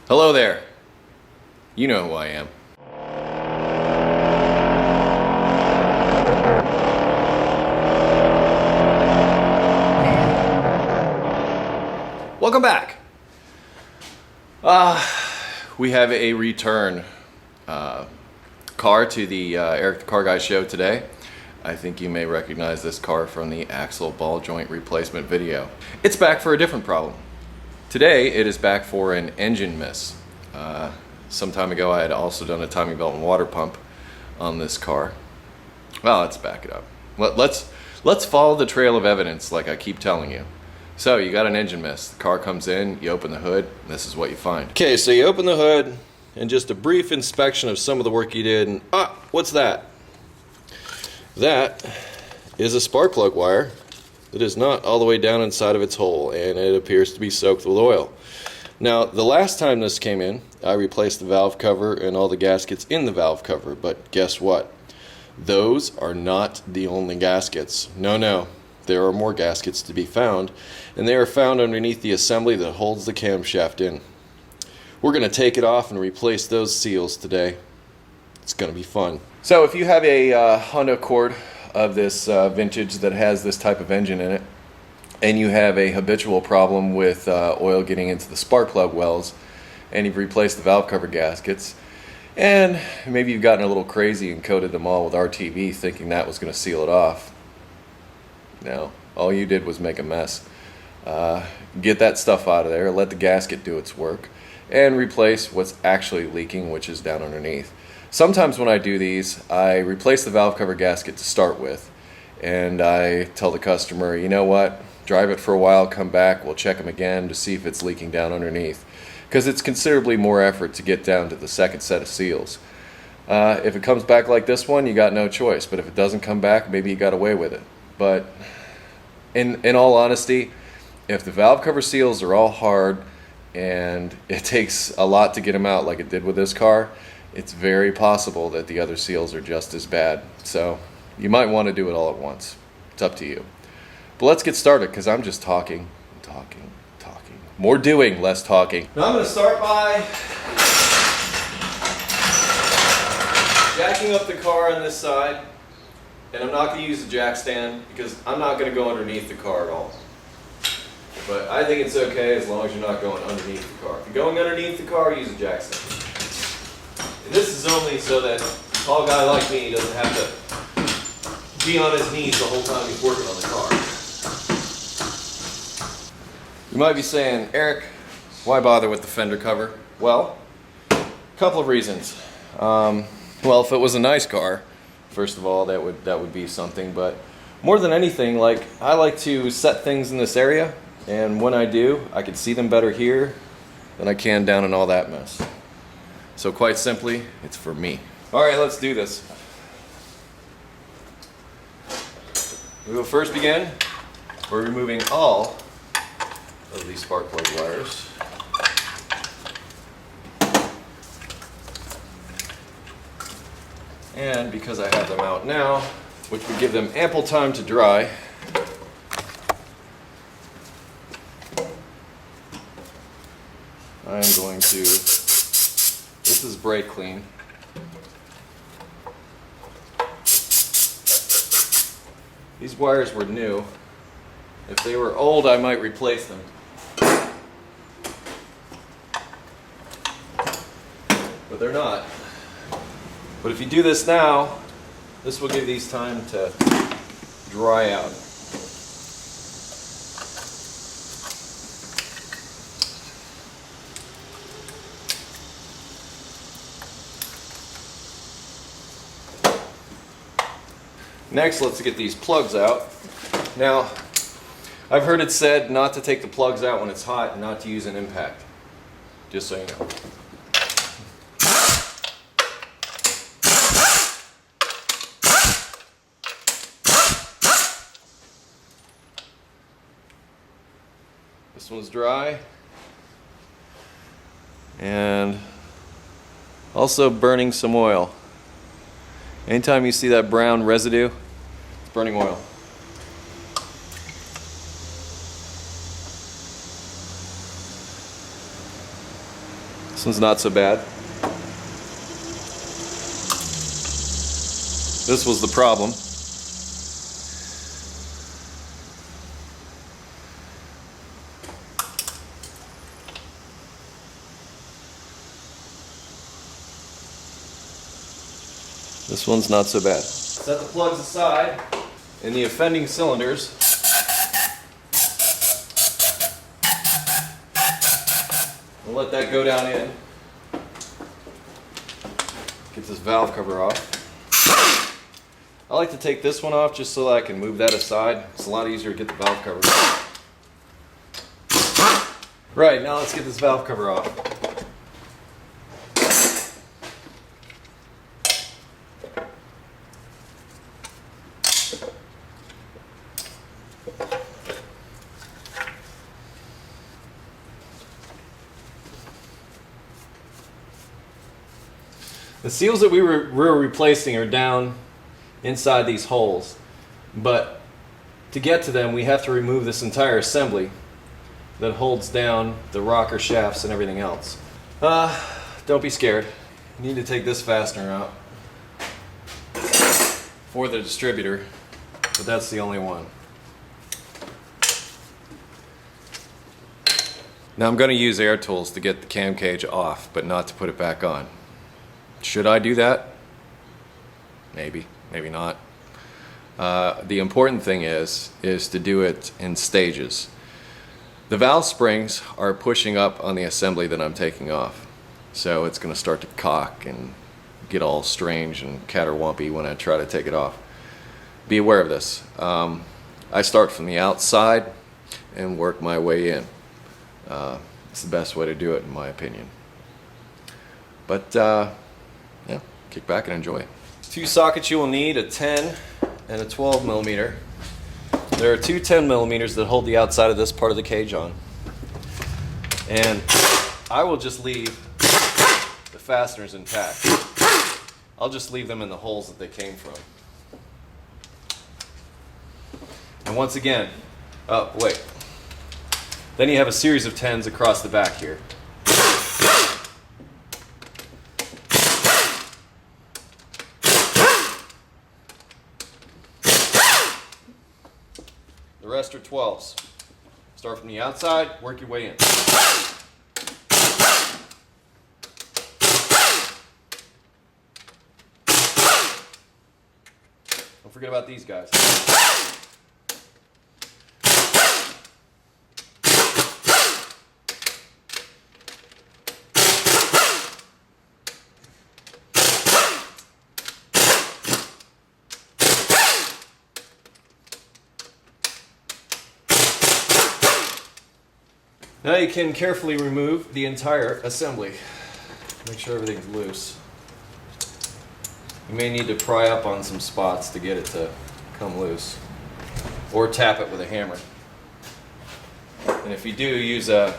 Hello there. You know who I am. Welcome back. We have a return car to the Eric the Car Guy show today. I think you may recognize this car from the axle ball joint replacement video. It's back for a different problem. Today it is back for an engine miss. Some time ago I had also done a timing belt and water pump on this car. Well, let's back it up. Let's follow the trail of evidence like I keep telling you. So you got an engine miss. The car comes in, you open the hood, and this is what you find. Okay, so you open the hood and just a brief inspection of some of the work you did, and what's that? That is a spark plug wire that is not all the way down inside of its hole, and it appears to be soaked with oil. Now, the last time this came in, I replaced the valve cover and all the gaskets in the valve cover, but guess what? Those are not the only gaskets. No, there are more gaskets to be found, and they are found underneath the assembly that holds the camshaft in. We're going to take it off and replace those seals today. It's going to be fun. So if you have a Honda Accord of this vintage that has this type of engine in it, and you have a habitual problem with oil getting into the spark plug wells, and you've replaced the valve cover gaskets, and maybe you've gotten a little crazy and coated them all with RTV thinking that was going to seal it off. No, all you did was make a mess. Get that stuff out of there, let the gasket do its work, and replace what's actually leaking, which is down underneath. Sometimes when I do these, I replace the valve cover gasket to start with, and I tell the customer, you know what, drive it for a while, come back, we'll check them again to see if it's leaking down underneath, because it's considerably more effort to get down to the second set of seals. If it comes back like this one, you got no choice, but if it doesn't come back, maybe you got away with it. But in all honesty, if the valve cover seals are all hard and it takes a lot to get them out like it did with this car, it's very possible that the other seals are just as bad. So you might want to do it all at once. It's up to you. But let's get started, because I'm just talking. More doing, less talking. Now I'm going to start by jacking up the car on this side. And I'm not going to use the jack stand because I'm not going to go underneath the car at all. But I think it's okay as long as you're not going underneath the car. If you're going underneath the car, use a jack stand. And this is only so that a tall guy like me doesn't have to be on his knees the whole time he's working on the car. You might be saying, Eric, why bother with the fender cover? Well, a couple of reasons. Well, if it was a nice car, first of all, that would be something, but more than anything, I like to set things in this area, and when I do, I can see them better here than I can down in all that mess. So quite simply, it's for me. All right, let's do this. We will first begin by removing all of these spark plug wires. And because I have them out now, which would give them ample time to dry, I'm going to, this is brake clean. These wires were new. If they were old, I might replace them. But they're not. But if you do this now, this will give these time to dry out. Next, let's get these plugs out. Now, I've heard it said not to take the plugs out when it's hot and not to use an impact. Just so you know. This one's dry. And also burning some oil. Anytime you see that brown residue, it's burning oil. This one's not so bad. This was the problem. This one's not so bad. Set the plugs aside. In the offending cylinders, we'll let that go down in. Get this valve cover off. I like to take this one off just so that I can move that aside. It's a lot easier to get the valve cover. Right, now let's get this valve cover off. The seals that we're replacing are down inside these holes, but to get to them we have to remove this entire assembly that holds down the rocker shafts and everything else. Don't be scared. You need to take this fastener out for the distributor, but that's the only one. Now I'm going to use air tools to get the cam cage off, but not to put it back on. Should I do that? Maybe, maybe not. The important thing is to do it in stages. The valve springs are pushing up on the assembly that I'm taking off, so it's going to start to cock and get all strange and caterwampy when I try to take it off. Be aware of this. I start from the outside and work my way in. It's the best way to do it, in my opinion. But yeah, kick back and enjoy. Two sockets you will need, a 10 and a 12 millimeter. There are two 10 millimeters that hold the outside of this part of the cage on. And I will just leave the fasteners intact. I'll just leave them in the holes that they came from. And once again, oh wait. Then you have a series of 10s across the back here. The rest are 12s. Start from the outside, work your way in. Don't forget about these guys. Now you can carefully remove the entire assembly. Make sure everything's loose. You may need to pry up on some spots to get it to come loose, or tap it with a hammer. And if you do, use a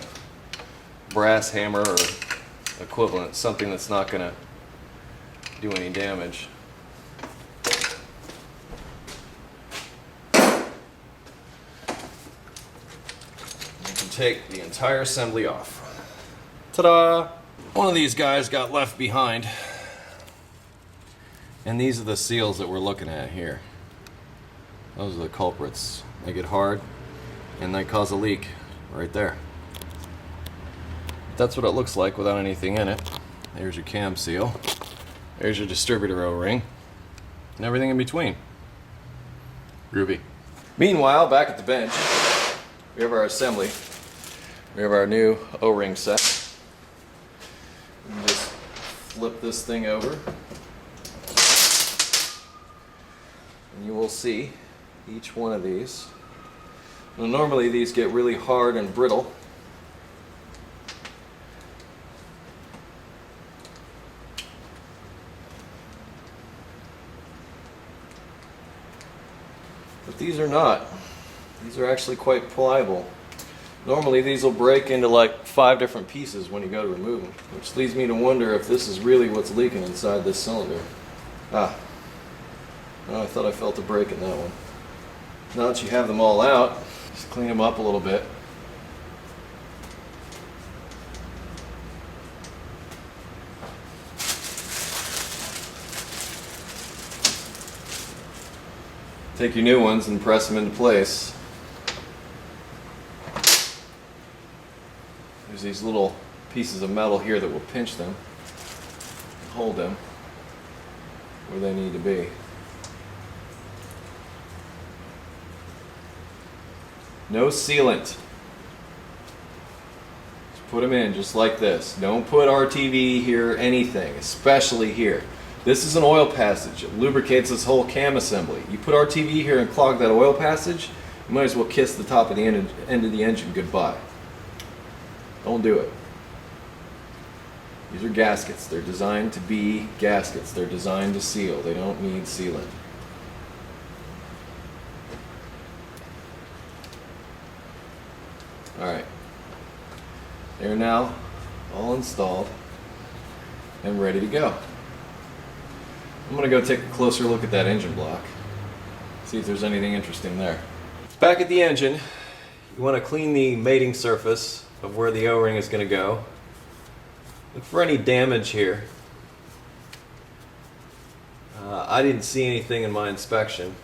brass hammer or equivalent, something that's not going to do any damage. Take the entire assembly off. Ta-da! One of these guys got left behind. And these are the seals that we're looking at here. Those are the culprits. They get hard and they cause a leak right there. That's what it looks like without anything in it. There's your cam seal. There's your distributor O-ring. And everything in between. Groovy. Meanwhile, back at the bench, we have our assembly. We have our new O-ring set. And just flip this thing over. And you will see each one of these. Now, normally these get really hard and brittle. But these are not. These are actually quite pliable. Normally these will break into like 5 different pieces when you go to remove them, which leads me to wonder if this is really what's leaking inside this cylinder. Oh, I thought I felt a break in that one. Now that you have them all out, just clean them up a little bit. Take your new ones and press them into place. There's these little pieces of metal here that will pinch them, hold them where they need to be. No sealant. Just put them in just like this. Don't put RTV here, anything, especially here. This is an oil passage. It lubricates this whole cam assembly. You put RTV here and clog that oil passage, you might as well kiss the top of the end of the engine goodbye. Don't do it. These are gaskets. They're designed to be gaskets. They're designed to seal. They don't need sealant. Alright. They're now all installed and ready to go. I'm going to go take a closer look at that engine block. See if there's anything interesting there. Back at the engine, you want to clean the mating surface of where the O-ring is going to go. Look for any damage here. I didn't see anything in my inspection.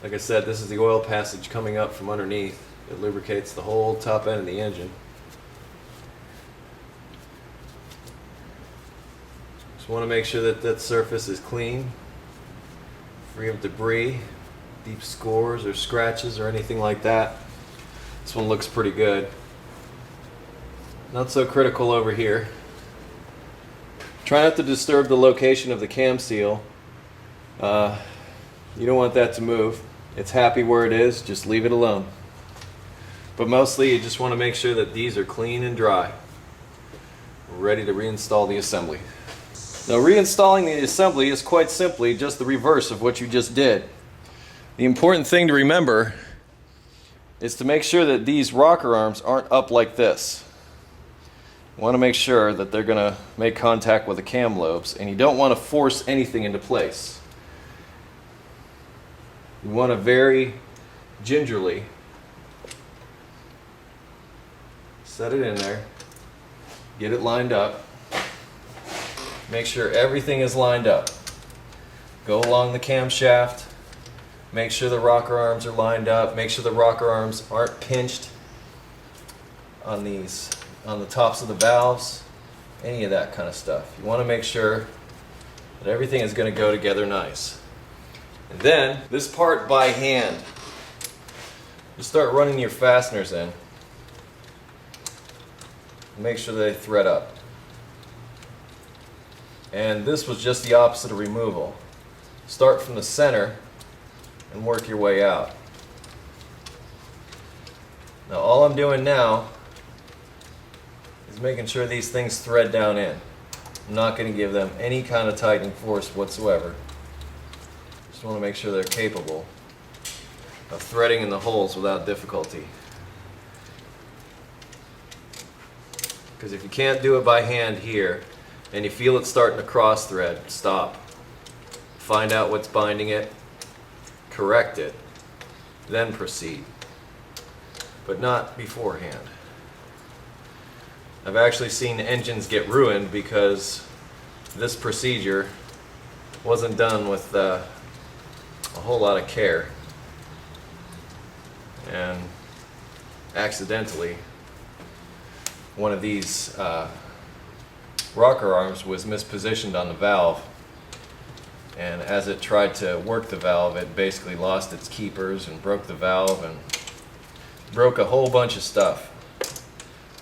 Like I said, this is the oil passage coming up from underneath. It lubricates the whole top end of the engine. Just want to make sure that that surface is clean, free of debris, deep scores or scratches or anything like that. This one looks pretty good. Not so critical over here. Try not to disturb the location of the cam seal. You don't want that to move. It's happy where it is, just leave it alone. But mostly you just want to make sure that these are clean and dry. We're ready to reinstall the assembly. Now, reinstalling the assembly is quite simply just the reverse of what you just did. The important thing to remember is to make sure that these rocker arms aren't up like this. You want to make sure that they're going to make contact with the cam lobes, and you don't want to force anything into place. You want to very gingerly set it in there, get it lined up, make sure everything is lined up. Go along the camshaft, make sure the rocker arms are lined up, make sure the rocker arms aren't pinched on the tops of the valves, any of that kind of stuff. You want to make sure that everything is going to go together nice. And then, this part by hand. You start running your fasteners in. Make sure they thread up. And this was just the opposite of removal. Start from the center and work your way out. Now all I'm doing now is making sure these things thread down in. I'm not going to give them any kind of tightening force whatsoever. Just want to make sure they're capable of threading in the holes without difficulty. Because if you can't do it by hand here, and you feel it starting to cross thread, stop. Find out what's binding it, correct it, then proceed. But not beforehand. I've actually seen engines get ruined because this procedure wasn't done with a whole lot of care, and accidentally one of these rocker arms was mispositioned on the valve, and as it tried to work the valve, it basically lost its keepers and broke the valve and broke a whole bunch of stuff.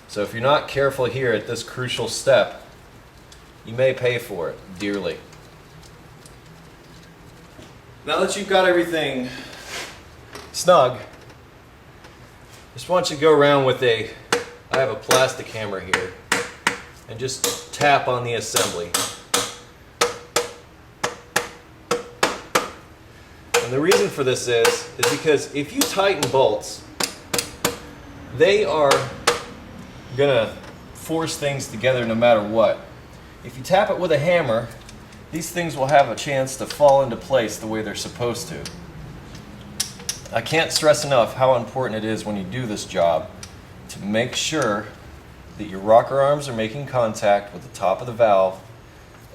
So if you're not careful here at this crucial step, you may pay for it dearly. Now that you've got everything snug, just want you to go around with I have a plastic hammer here, and just tap on the assembly. And the reason for this is because if you tighten bolts, they are gonna force things together no matter what. If you tap it with a hammer, these things will have a chance to fall into place the way they're supposed to. I can't stress enough how important it is when you do this job to make sure that your rocker arms are making contact with the top of the valve,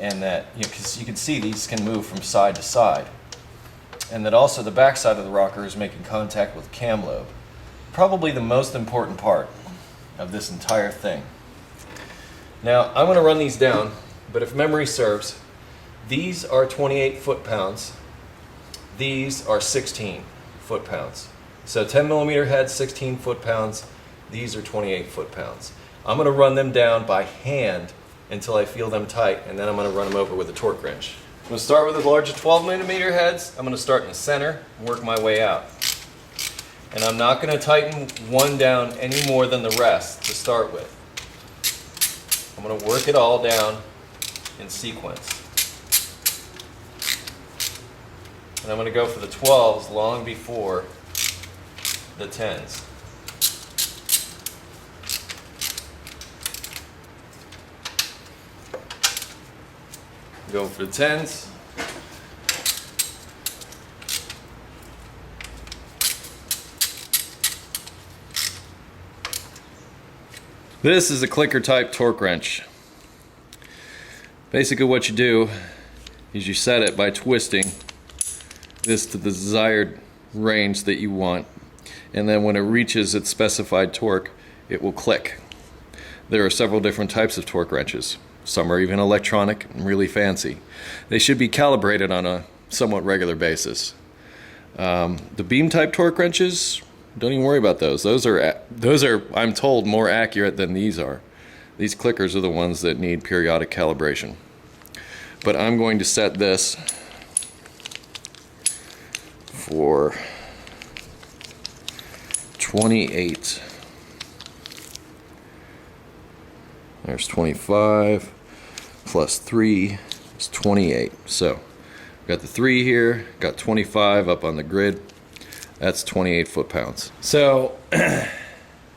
and that, because you can see these can move from side to side. and that also the back side of the rocker is making contact with the cam lobe. Probably the most important part of this entire thing. Now, I'm going to run these down, but if memory serves, these are 28 foot-pounds. These are 16 foot-pounds. So 10 millimeter head, 16 foot-pounds. These are 28 foot-pounds. I'm going to run them down by hand until I feel them tight, and then I'm going to run them over with a torque wrench. I'm going to start with the larger 12 millimeter heads. I'm going to start in the center and work my way out. And I'm not going to tighten one down any more than the rest to start with. I'm going to work it all down in sequence. And I'm going to go for the 12s long before the 10s. Go for the 10s. This is a clicker type torque wrench. Basically what you do is you set it by twisting this to the desired range that you want, and then when it reaches its specified torque, it will click. There are several different types of torque wrenches. Some are even electronic and really fancy. They should be calibrated on a somewhat regular basis. The beam type torque wrenches, don't even worry about those. Those are, I'm told, more accurate than these are. These clickers are the ones that need periodic calibration. But I'm going to set this for 28. There's 25 plus 3 is 28. So got the 3 here, got 25 up on the grid. That's 28 foot-pounds. So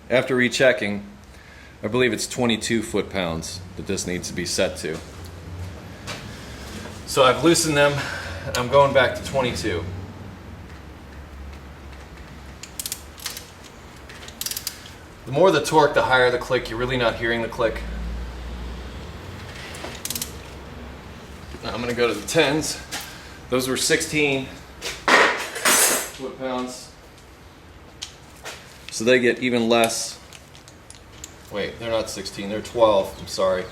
after rechecking, I believe it's 22 foot-pounds that this needs to be set to. So I've loosened them, and I'm going back to 22. The more the torque, the higher the click. You're really not hearing the click. Now I'm going to go to the 10s. Those were 16 foot-pounds. So they get even less. Wait, they're not 16, they're 12. I'm sorry.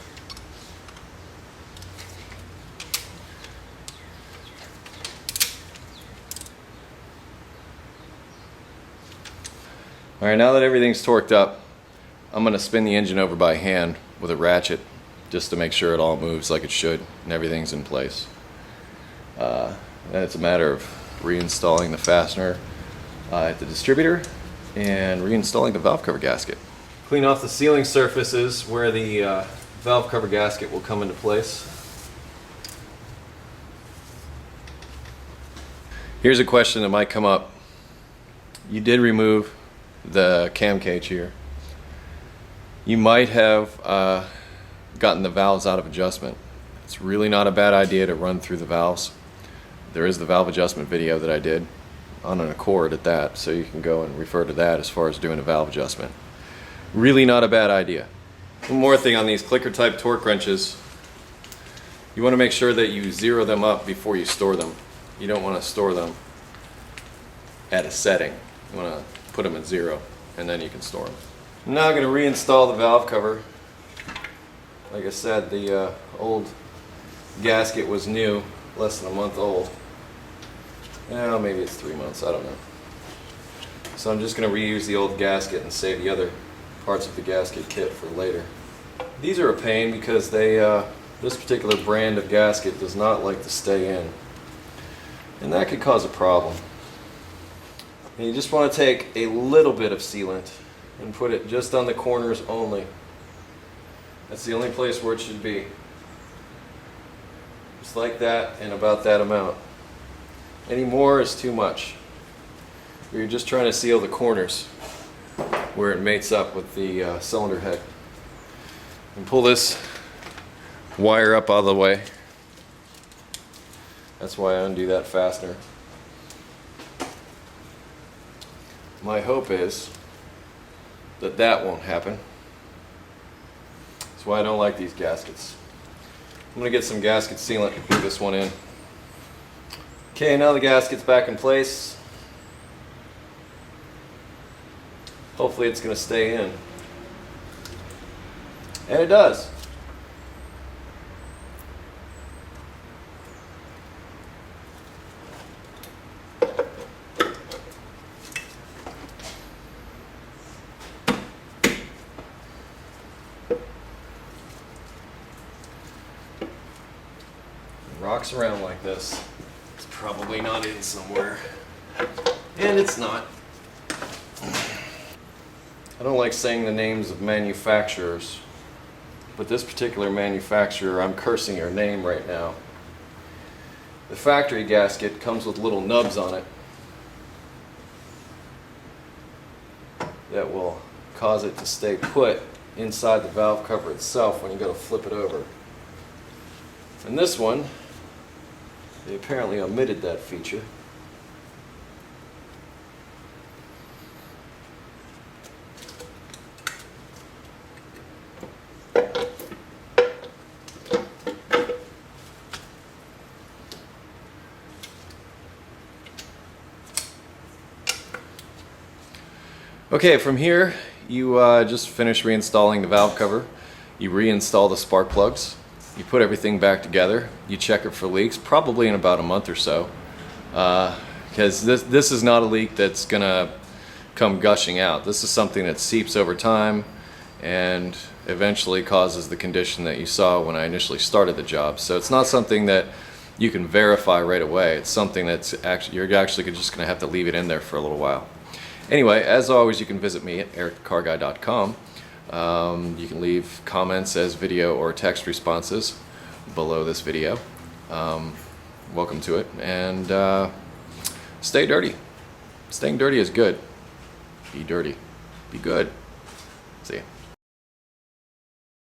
Alright, now that everything's torqued up, I'm going to spin the engine over by hand with a ratchet just to make sure it all moves like it should and everything's in place. Then it's a matter of reinstalling the fastener at the distributor and reinstalling the valve cover gasket. Clean off the sealing surfaces where the valve cover gasket will come into place. Here's a question that might come up. You did remove the cam cage here. You might have gotten the valves out of adjustment. It's really not a bad idea to run through the valves. There is the valve adjustment video that I did on an Accord at that, so you can go and refer to that as far as doing a valve adjustment. Really not a bad idea. One more thing on these clicker type torque wrenches. You want to make sure that you zero them up before you store them. You don't want to store them at a setting. You want to put them at 0 and then you can store them. I'm now going to reinstall the valve cover. Like I said, the old gasket was new, less than a month old. Well, maybe it's 3 months, I don't know. So I'm just going to reuse the old gasket and save the other parts of the gasket kit for later. These are a pain because they, this particular brand of gasket does not like to stay in. And that could cause a problem. And you just want to take a little bit of sealant and put it just on the corners only. That's the only place where it should be. Just like that, and about that amount. Any more is too much. You're just trying to seal the corners where it mates up with the cylinder head. And pull this wire up all the way. That's why I undo that fastener. My hope is that that won't happen. That's why I don't like these gaskets. I'm going to get some gasket sealant and put this one in. Okay, now the gasket's back in place. Hopefully it's going to stay in. And it does. Rocks around like this. It's probably not in somewhere. And it's not. I don't like saying the names of manufacturers, but this particular manufacturer, I'm cursing your name right now. The factory gasket comes with little nubs on it that will cause it to stay put inside the valve cover itself when you go to flip it over. And this one, they apparently omitted that feature. Okay, from here you just finish reinstalling the valve cover. You reinstall the spark plugs. You put everything back together. You check it for leaks, probably in about a month or so, because this is not a leak that's gonna come gushing out. This is something that seeps over time and eventually causes the condition that you saw when I initially started the job. So it's not something that you can verify right away. It's something that's you're actually just gonna have to leave it in there for a little while. Anyway, as always, you can visit me at EricTheCarGuy.com. You can leave comments as video or text responses below this video. Welcome to it, and stay dirty. Staying dirty is good. Be dirty. Be good. See ya.